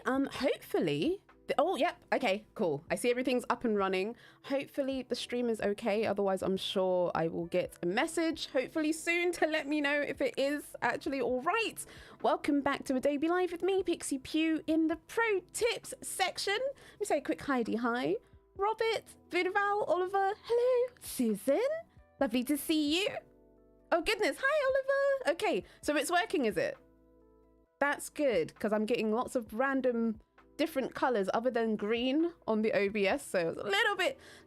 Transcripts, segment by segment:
hopefully... Oh, yep. Okay, cool. I see everything's up and running. Hopefully the stream is okay. Otherwise, I'm sure I will get a message hopefully soon to let me know if it is actually all right. Welcome back to Adobe Live with me, pixipui, in the Pro Tips section. Let me say a quick hi. Robert, Vidaval, Oliver, hello. Susan, lovely to see you. Oh, goodness. Hi, Oliver. Okay, so it's working, is it? That's good, because I'm getting lots of random... different colors other than green on the OBS, so I was a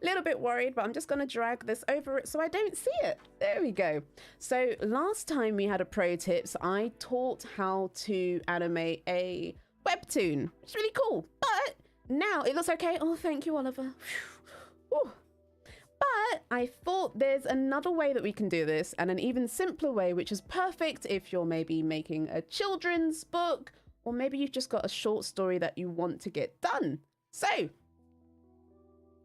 little bit worried, but I'm just going to drag this over it so I don't see it. There we go. So last time we had a pro tips, I taught how to animate a webtoon. It's really cool, but now it looks okay. Oh, thank you, Oliver. Ooh. But I thought there's another way that we can do this, and an even simpler way, which is perfect if you're maybe making a children's book, or maybe you've just got a short story that you want to get done. So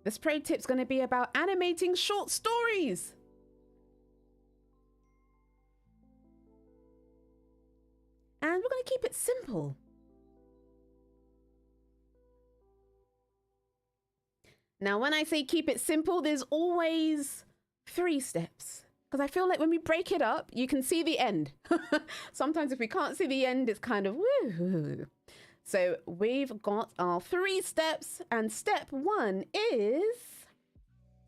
this pro tip's going to be about animating short stories. And we're going to keep it simple. Now, when I say keep it simple, there's always 3 steps. Because I feel like when we break it up, you can see the end. Sometimes if we can't see the end, it's kind of woo. So we've got our 3 steps. And step 1 is,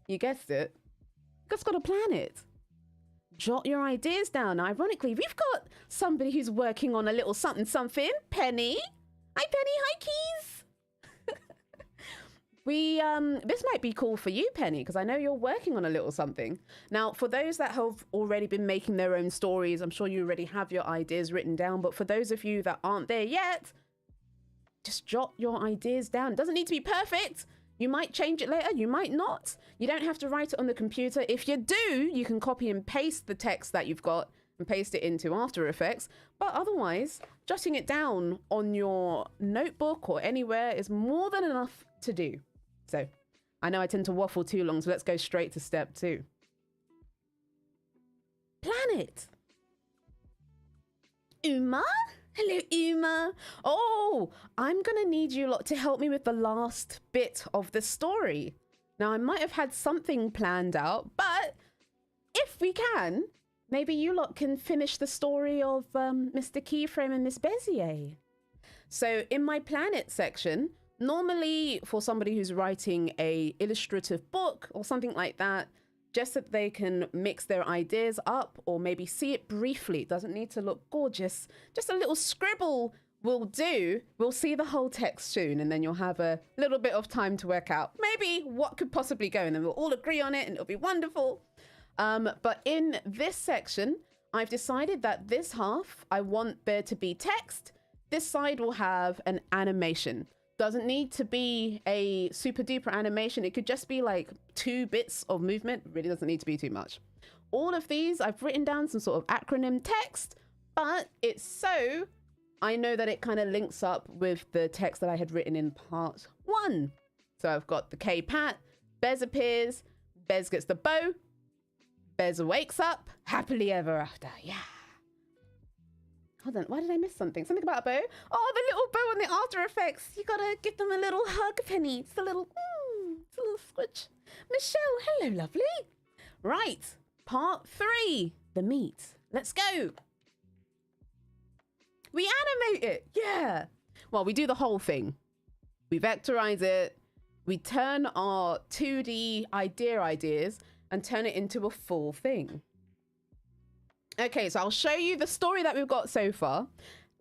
you guessed it, just got to plan it. Jot your ideas down. Ironically, we've got somebody who's working on a little something. Penny. Hi, Penny. Hi, Keys. This might be cool for you, Penny, because I know you're working on a little something. Now, for those that have already been making their own stories, I'm sure you already have your ideas written down. But for those of you that aren't there yet, just jot your ideas down. It doesn't need to be perfect. You might change it later. You might not. You don't have to write it on the computer. If you do, you can copy and paste the text that you've got and paste it into After Effects. But otherwise, jotting it down on your notebook or anywhere is more than enough to do. So I know I tend to waffle too long, so let's go straight to step 2. Plan it. Uma? Hello, Uma. Oh, I'm going to need you lot to help me with the last bit of the story. Now, I might have had something planned out, but if we can, maybe you lot can finish the story of Mr. Keyframe and Miss Bezier. So in my Plan It section, normally for somebody who's writing a illustrative book or something like that, just that they can mix their ideas up or maybe see it briefly. It doesn't need to look gorgeous. Just a little scribble will do. We'll see the whole text soon, and then you'll have a little bit of time to work out maybe what could possibly go, and then we'll all agree on it and it'll be wonderful. But in this section, I've decided that this half, I want there to be text. This side will have an animation. Doesn't need to be a super duper animation. It could just be like 2 bits of movement. It really doesn't need to be too much. All of these, I've written down some sort of acronym text, but it's so I know that it kind of links up with the text that I had written in part 1. So I've got the K-Pat, Bez appears, Bez gets the bow, Bez wakes up, happily ever after. Yeah. Hold on, why did I miss something? Something about a bow? Oh, the little bow on the After Effects. You gotta give them a little hug, Penny. It's a little squish. Michelle, hello, lovely. Right, part 3, the meat. Let's go. We animate it, yeah. Well, we do the whole thing. We vectorize it. We turn our 2D ideas and turn it into a full thing. Okay, so I'll show you the story that we've got so far.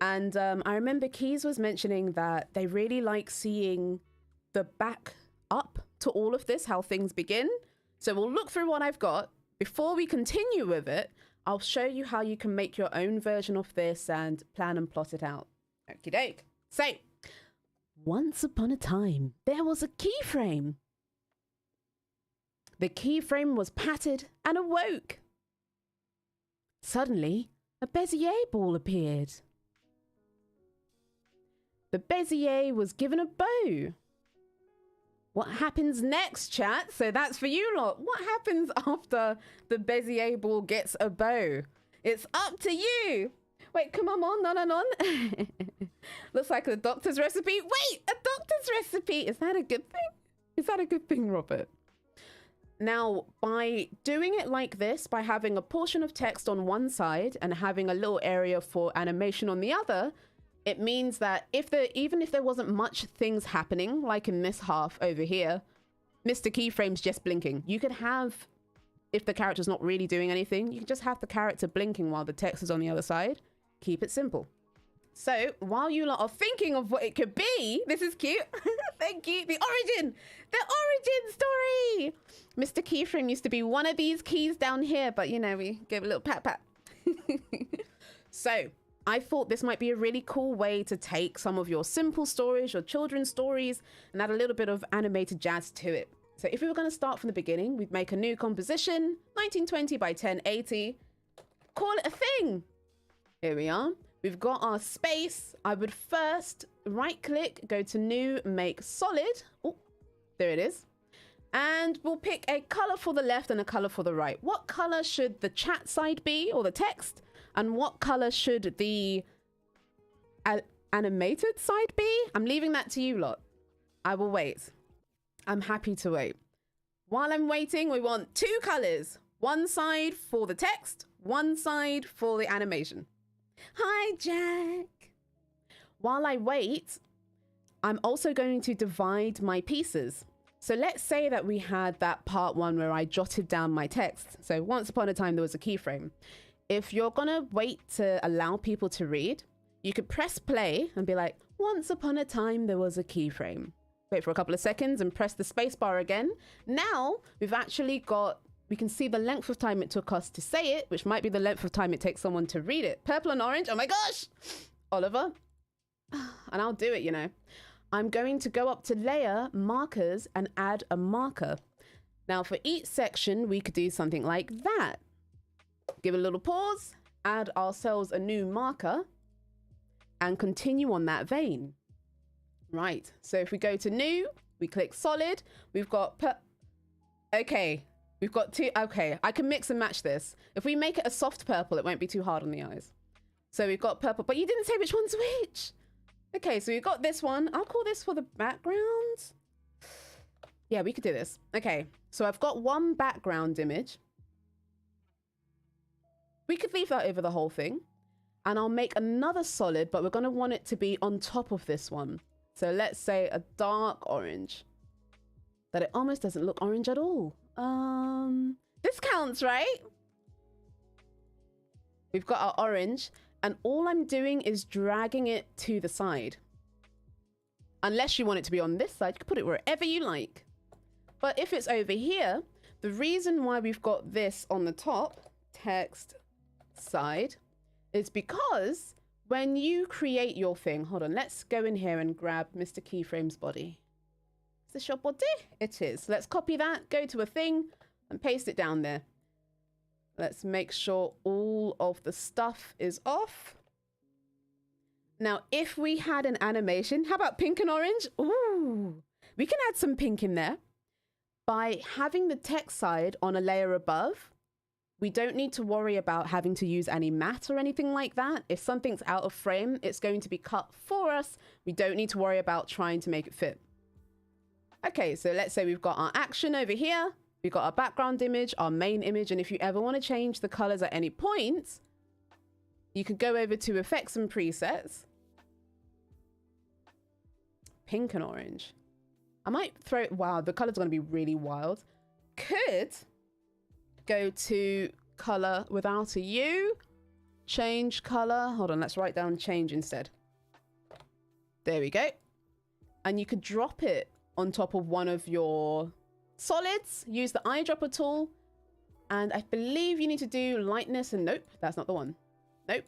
And I remember Keys was mentioning that they really like seeing the back up to all of this, how things begin. So we'll look through what I've got. Before we continue with it, I'll show you how you can make your own version of this and plan and plot it out. Okie doke. So, once upon a time, there was a keyframe. The keyframe was patted and awoke. Suddenly, a Bezier ball appeared. The Bezier was given a bow. What happens next, chat? So that's for you lot. What happens after the Bezier ball gets a bow? It's up to you. Wait, come on, on. Looks like a doctor's recipe. Wait, a doctor's recipe. Is that a good thing? Is that a good thing, Robert? Now, by doing it like this, by having a portion of text on one side and having a little area for animation on the other, it means that even if there wasn't much things happening, like in this half over here, Mr. Keyframe's just blinking. You could have, if the character's not really doing anything, you can just have the character blinking while the text is on the other side. Keep it simple. So while you lot are thinking of what it could be, this is cute. Thank you. The origin story. Mr. Keyframe used to be one of these keys down here, but you know, we gave a little pat pat. So I thought this might be a really cool way to take some of your simple stories, your children's stories, and add a little bit of animated jazz to it. So if we were going to start from the beginning, we'd make a new composition, 1920 by 1080. Call it a thing. Here we are. We've got our space. I would first right click, go to new, make solid. Oh, there it is. And we'll pick a color for the left and a color for the right. What color should the chat side be, or the text? And what color should the animated side be? I'm leaving that to you lot. I will wait. I'm happy to wait. While I'm waiting, we want two colors. One side for the text, one side for the animation. Hi, Jack. While I wait, I'm also going to divide my pieces. So let's say that we had that part one where I jotted down my text. So once upon a time, there was a keyframe. If you're going to wait to allow people to read, you could press play and be like, once upon a time, there was a keyframe. Wait for a couple of seconds and press the space bar again. Now we've actually got, we can see the length of time it took us to say it, which might be the length of time it takes someone to read it. Purple and orange. Oh my gosh, Oliver. And I'll do it, you know. I'm going to go up to layer, markers, and add a marker. Now for each section, we could do something like that. Give a little pause, add ourselves a new marker, and continue on that vein. Right, so if we go to new, we click solid, we've got, okay, we've got two, okay, I can mix and match this. If we make it a soft purple, it won't be too hard on the eyes. So we've got purple, but you didn't say which one's which. Okay, so we've got this one. I'll call this for the background. Yeah, we could do this. Okay, so I've got one background image. We could leave that over the whole thing. And I'll make another solid, but we're going to want it to be on top of this one. So let's say a dark orange. That it almost doesn't look orange at all. This counts, right? We've got our orange. And all I'm doing is dragging it to the side. Unless you want it to be on this side, you can put it wherever you like. But if it's over here, the reason why we've got this on the top, text side, is because when you create your thing, hold on, let's go in here and grab Mr. Keyframe's body. Is this your body? It is. Let's copy that, go to a thing and paste it down there. Let's make sure all of the stuff is off. Now, if we had an animation, how about pink and orange? Ooh, we can add some pink in there. By having the text side on a layer above, we don't need to worry about having to use any matte or anything like that. If something's out of frame, it's going to be cut for us. We don't need to worry about trying to make it fit. Okay, so let's say we've got our action over here. We've got our background image, our main image, and if you ever want to change the colors at any point, you could go over to effects and presets. Pink and orange. I might throw, wow, the colors are going to be really wild. Could go to color without a U, change color. Hold on, let's write down change instead. There we go. And you could drop it on top of one of your solids, use the eyedropper tool, and I believe you need to do lightness and nope, that's not the one. Nope.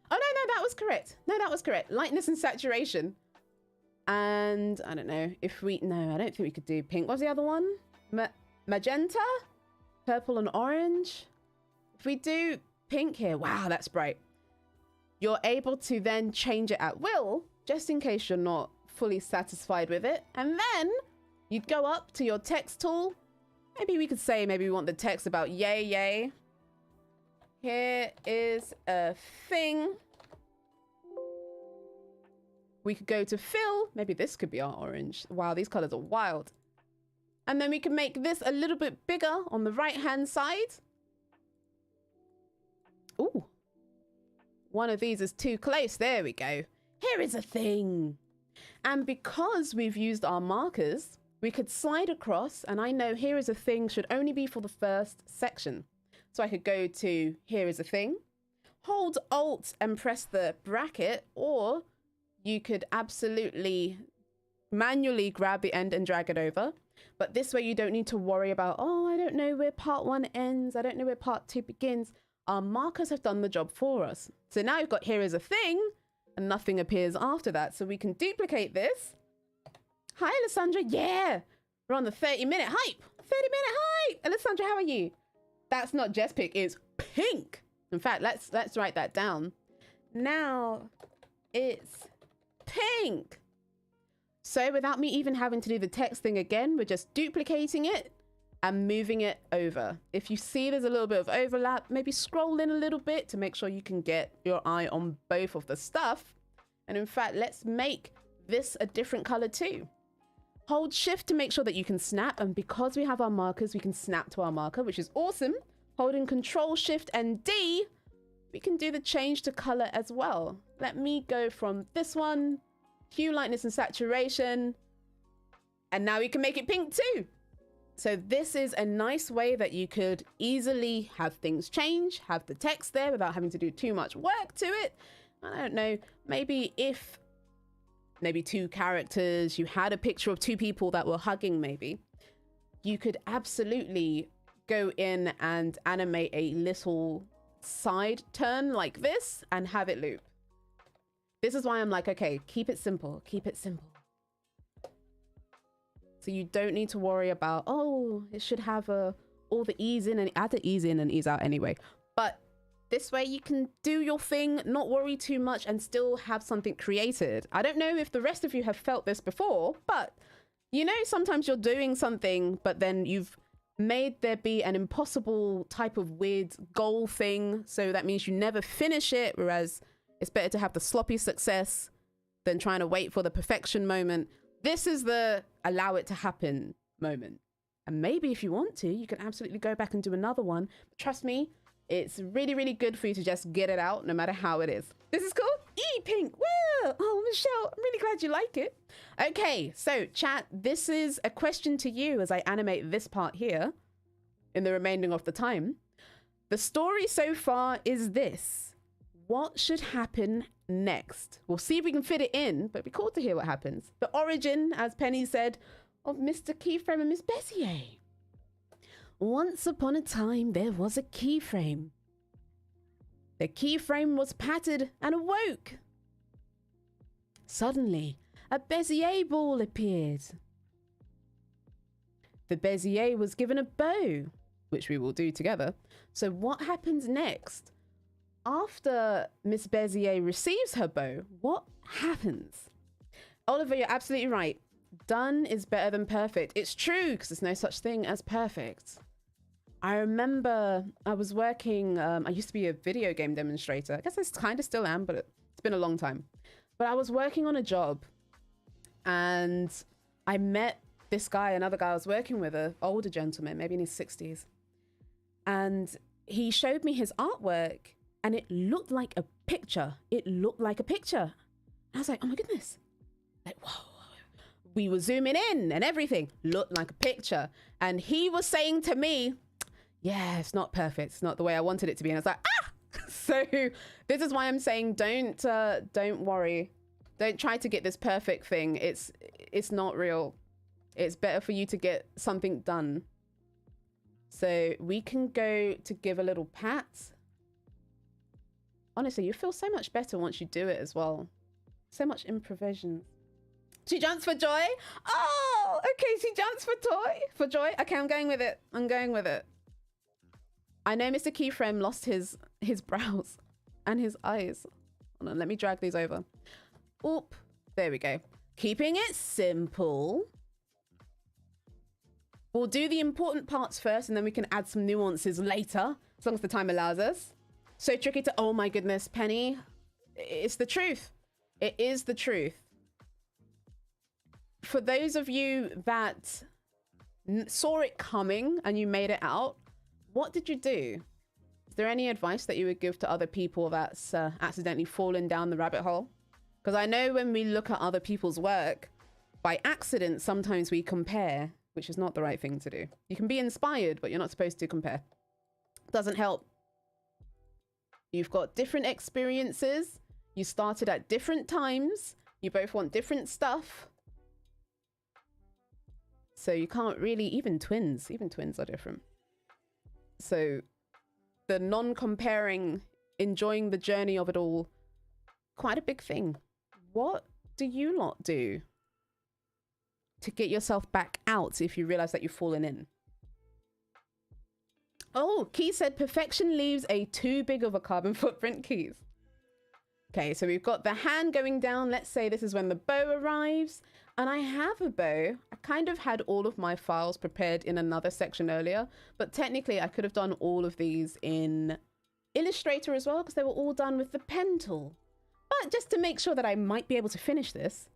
Oh, no, that was correct. No, that was correct. Lightness and saturation. And I don't know if we, no, I don't think we could do pink. What's the other one? Magenta, purple and orange. If we do pink here, wow, that's bright. You're able to then change it at will, just in case you're not fully satisfied with it. And then you'd go up to your text tool. Maybe we could say, maybe we want the text about yay, yay. Here is a thing. We could go to fill. Maybe this could be our orange. Wow, these colors are wild. And then we can make this a little bit bigger on the right-hand side. Ooh. One of these is too close. There we go. Here is a thing. And because we've used our markers, we could slide across, and I know here is a thing should only be for the first section. So I could go to here is a thing, hold Alt and press the bracket, or you could absolutely manually grab the end and drag it over. But this way you don't need to worry about, oh, I don't know where part 1 ends. I don't know where part 2 begins. Our markers have done the job for us. So now you've got here is a thing and nothing appears after that. So we can duplicate this. Hi, Alessandra. Yeah, we're on the 30-minute hype. 30-minute hype. Alessandra, how are you? That's not just pick, it's pink. In fact, let's write that down. Now it's pink. So without me even having to do the text thing again, we're just duplicating it and moving it over. If you see there's a little bit of overlap, maybe scroll in a little bit to make sure you can get your eye on both of the stuff. And in fact, let's make this a different color too. Hold shift to make sure that you can snap. And because we have our markers, we can snap to our marker, which is awesome. Holding control shift and D, we can do the change to color as well. Let me go from this one, hue, lightness, and saturation. And now we can make it pink too. So this is a nice way that you could easily have things change, have the text there without having to do too much work to it. I don't know, maybe if maybe 2 characters, you had a picture of 2 people that were hugging maybe, you could absolutely go in and animate a little side turn like this and have it loop. This is why I'm like, okay, keep it simple, keep it simple. So you don't need to worry about, oh, it should have all the ease in, and add the ease in and ease out anyway. But this way you can do your thing, not worry too much, and still have something created. I don't know if the rest of you have felt this before, but you know, sometimes you're doing something, but then you've made there be an impossible type of weird goal thing. So that means you never finish it, whereas it's better to have the sloppy success than trying to wait for the perfection moment. This is the allow it to happen moment. And maybe if you want to, you can absolutely go back and do another one. But trust me, it's really, really good for you to just get it out no matter how it is. This is cool. Pink. Woo! Oh, Michelle, I'm really glad you like it. Okay, so chat, this is a question to you as I animate this part here in the remaining of the time. The story so far is this. What should happen next? We'll see if we can fit it in, but it'd be cool to hear what happens. The origin, as Penny said, of Mr. Keyframe and Miss Bezier. Once upon a time, there was a keyframe. The keyframe was patted and awoke. Suddenly, a Bezier ball appeared. The Bezier was given a bow, which we will do together. So what happens next? After Miss Bezier receives her bow, what happens? Oliver, you're absolutely right. Done is better than perfect. It's true, because there's no such thing as perfect. I remember I was working, I used to be a video game demonstrator. I guess I kind of still am, but it's been a long time. But I was working on a job and I met this guy, another guy I was working with, an older gentleman, maybe in his 60s. And he showed me his artwork and it looked like a picture. It looked like a picture. And I was like, oh my goodness. Like, whoa. We were zooming in and everything looked like a picture. And he was saying to me, yeah, it's not perfect. It's not the way I wanted it to be. And I was like, ah! So this is why I'm saying don't worry. Don't try to get this perfect thing. It's not real. It's better for you to get something done. So we can go to give a little pat. Honestly, you feel so much better once you do it as well. So much improvisation. She jumps for joy. Oh, okay. She jumps for joy. Okay, I'm going with it. I'm going with it. I know Mr. Keyframe lost his brows and his eyes. Hold on, let me drag these over. Oop, there we go. Keeping it simple. We'll do the important parts first and then we can add some nuances later, as long as the time allows us. So tricky to, oh my goodness, Penny. It's the truth. It is the truth. for those of you that saw it coming and you made it out, what did you do? Is there any advice that you would give to other people that's accidentally fallen down the rabbit hole? Because I know when we look at other people's work, by accident, sometimes we compare, which is not the right thing to do. You can be inspired, but you're not supposed to compare. Doesn't help. You've got different experiences. You started at different times. You both want different stuff. So you can't really, even twins are different. So the non-comparing, enjoying the journey of it all, quite a big thing. What do you lot do to get yourself back out if you realize that you've fallen in? Oh, Keith said perfection leaves a too big of a carbon footprint, Keith. Okay, so we've got the hand going down. Let's say this is when the bow arrives. And I have a bow. I kind of had all of my files prepared in another section earlier, but technically I could have done all of these in Illustrator as well because they were all done with the pen tool. But just to make sure that I might be able to finish this,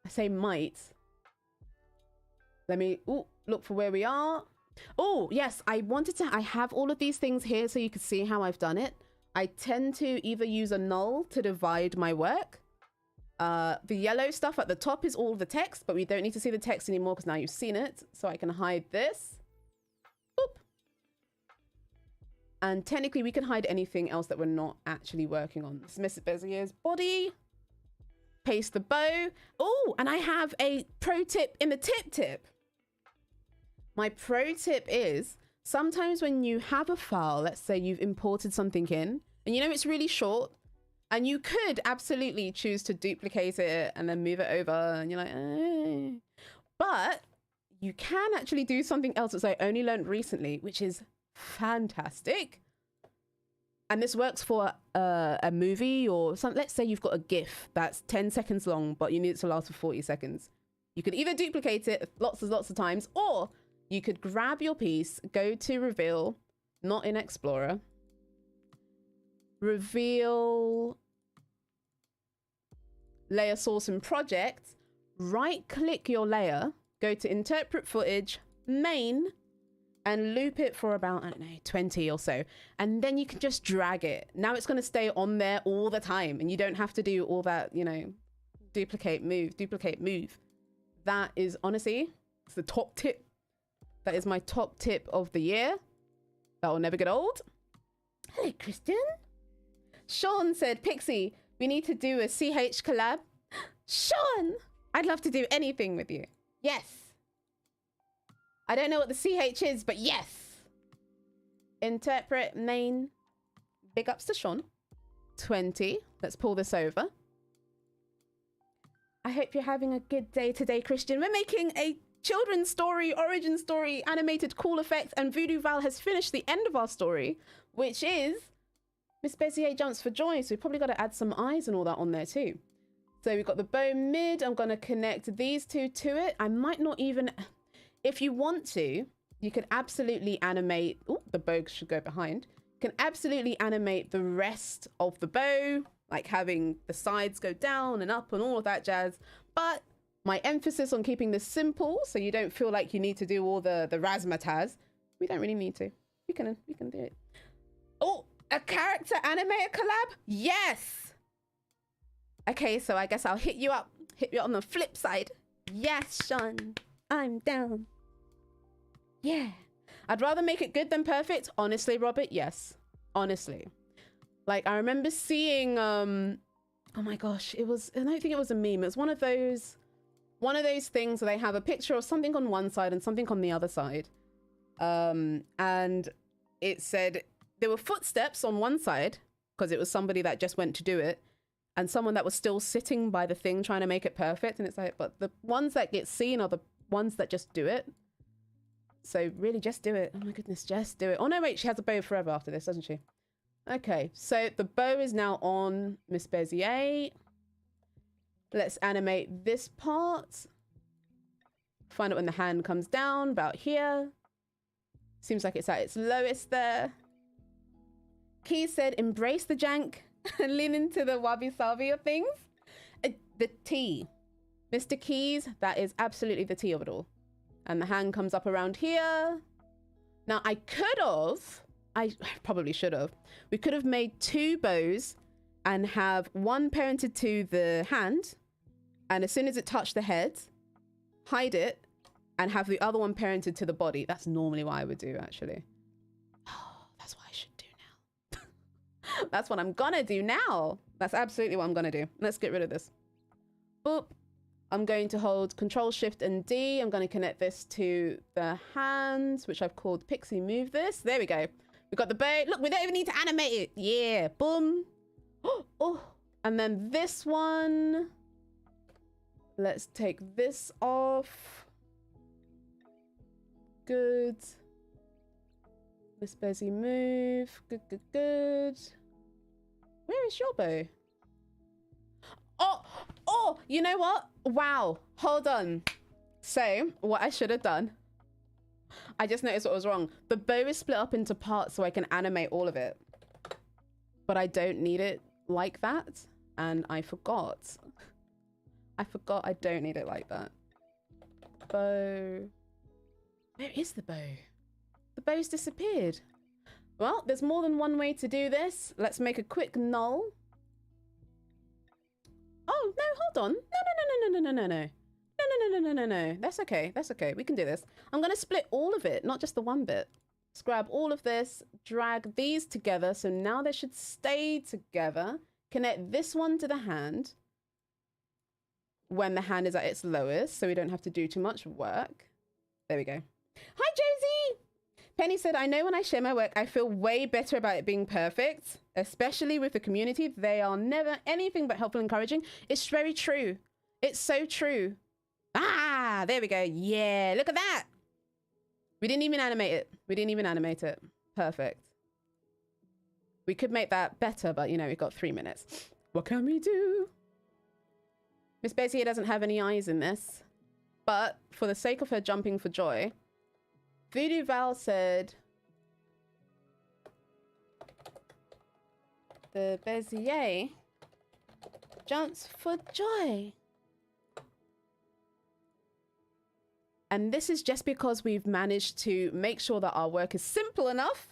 I say might. Let me look for where we are. Oh, yes, I have all of these things here so you can see how I've done it. I tend to either use a null to divide my work. The yellow stuff at the top is all the text, but we don't need to see the text anymore because now you've seen it. So I can hide this. Boop. And technically we can hide anything else that we're not actually working on. This is Mrs. Bezier's body. Paste the bow. Oh, and I have a pro tip in the tip. My pro tip is sometimes when you have a file, let's say you've imported something in and you know it's really short and you could absolutely choose to duplicate it and then move it over and you're like, eh. But you can actually do something else which I only learned recently, which is fantastic. And this works for a movie or something. Let's say you've got a GIF that's 10 seconds long, but you need it to last for 40 seconds. You could either duplicate it lots of times, or you could grab your piece, go to reveal, not in Explorer, reveal layer source and project, right click your layer, go to interpret footage, main, and loop it for about, I don't know, 20 or so. And then you can just drag it. Now it's going to stay on there all the time. And you don't have to do all that, you know, duplicate, move. That is honestly, it's the top tip. That is my top tip of the year. That will never get old. Hello, Christian. Sean said, Pixie, we need to do a CH collab. Sean, I'd love to do anything with you. Yes. I don't know what the CH is, but yes. Interpret main. Big ups to Sean. 20. Let's pull this over. I hope you're having a good day today, Christian. We're making a children's story, origin story, animated cool effects, and Voodoo Val has finished the end of our story, which is Miss Bezier jumps for joy. So we've probably got to add some eyes and all that on there too. So we've got the bow mid. I'm going to connect these two to it. I might not even... If you want to, you can absolutely animate... Oh, the bow should go behind. You can absolutely animate the rest of the bow, like having the sides go down and up and all of that jazz. But my emphasis on keeping this simple, so you don't feel like you need to do all the razzmatazz. We don't really need to. We can do it. Oh, a character animator collab? Yes! Okay, so I guess I'll hit you up on the flip side. Yes, Sean. I'm down. Yeah. I'd rather make it good than perfect. Honestly, Robert, yes. Honestly. Like, I remember seeing, oh my gosh, I don't think it was a meme. It was one of those things where they have a picture of something on one side and something on the other side. And it said there were footsteps on one side because it was somebody that just went to do it, and someone that was still sitting by the thing trying to make it perfect. And it's like, but the ones that get seen are the ones that just do it. So really just do it. Oh my goodness, just do it. Oh no, wait, she has a bow forever after this, doesn't she? Okay, so the bow is now on Miss Bezier. Let's animate this part. Find it when the hand comes down, about here. Seems like it's at its lowest there. Key said, embrace the jank and lean into the wabi-sabi of things. The T. Mr. Keys, that is absolutely the T of it all. And the hand comes up around here. Now, I probably should have. We could have made 2 bows and have one parented to the hand. And as soon as it touched the head, hide it and have the other one parented to the body. That's normally what I would do, actually. Oh, that's what I should do now. That's what I'm gonna do now. That's absolutely what I'm gonna do. Let's get rid of this. Boop. I'm going to hold Control Shift and D. I'm going to connect this to the hands, which I've called Pixie Move This. There we go. We've got the bow. Look, we don't even need to animate it. Yeah, boom. Oh, and then this one. Let's take this off. Good. Miss Bezzy move. Good, good, good. Where is your bow? Oh, you know what? Wow. Hold on. So, what I should have done, I just noticed what was wrong. The bow is split up into parts so I can animate all of it. But I don't need it like that. And I forgot. I don't need it like that. Bow. Where is the bow? The bow's disappeared. Well, there's more than one way to do this. Let's make a quick null. Oh, no, hold on. No. That's okay. That's okay. We can do this. I'm going to split all of it, not just the one bit. Let's grab all of this, drag these together. So now they should stay together. Connect this one to the hand when the hand is at its lowest, so we don't have to do too much work. There we go. Hi, Josie. Penny said, I know when I share my work, I feel way better about it being perfect, especially with the community. They are never anything but helpful and encouraging. It's very true. It's so true. Ah, there we go. Yeah, look at that. We didn't even animate it. Perfect. We could make that better, but you know, we've got 3 minutes. What can we do? Miss Bezier doesn't have any eyes in this, but for the sake of her jumping for joy, Voodoo Val said, the Bezier jumps for joy. And this is just because we've managed to make sure that our work is simple enough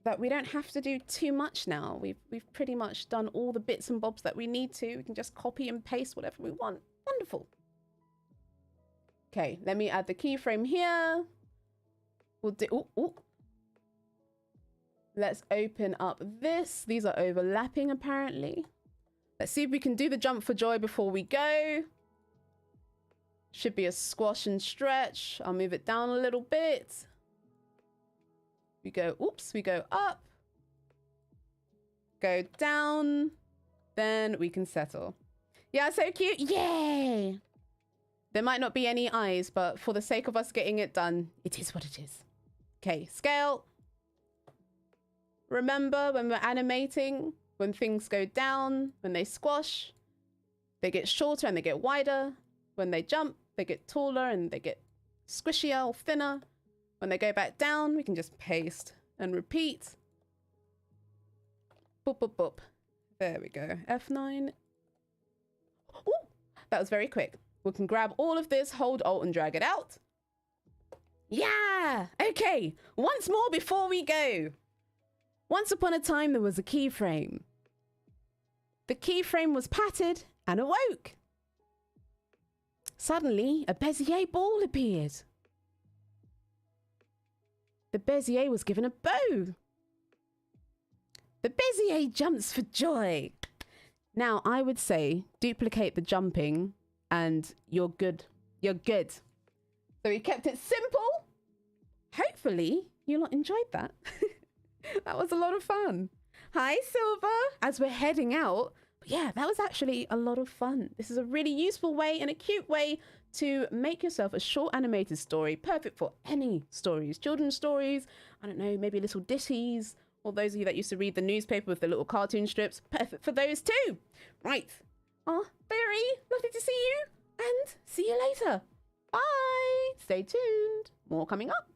that we don't have to do too much now. We've pretty much done all the bits and bobs that we need to. We can just copy and paste whatever we want. Wonderful. Okay, let me add the keyframe here. We'll do, let's open up this. These are overlapping apparently. Let's see if we can do the jump for joy before we go. Should be a squash and stretch. I'll move it down a little bit. We go, oops, we go up. Go down. Then we can settle. Yeah, so cute. Yay! There might not be any eyes, but for the sake of us getting it done, it is what it is. Okay, scale. Remember when we're animating, when things go down, when they squash, they get shorter and they get wider. When they jump, they get taller and they get squishier or thinner. When they go back down, we can just paste and repeat. Boop, boop, boop. There we go. F9. Ooh, that was very quick. We can grab all of this, hold Alt and drag it out. Yeah! Okay, once more before we go. Once upon a time, there was a keyframe. The keyframe was patted and awoke. Suddenly, a Bezier ball appeared. The Bezier was given a bow. The Bezier jumps for joy. Now, I would say duplicate the jumping and you're good. You're good. So we kept it simple. Hopefully, you lot enjoyed that. That was a lot of fun. Hi, Silver. As we're heading out, yeah, that was actually a lot of fun. This is a really useful way and a cute way to make yourself a short animated story, perfect for any stories, children's stories, I don't know, maybe little ditties, or those of you that used to read the newspaper with the little cartoon strips, perfect for those too. Right. Oh, very lovely to see you, and see you later. Bye. Stay tuned. More coming up.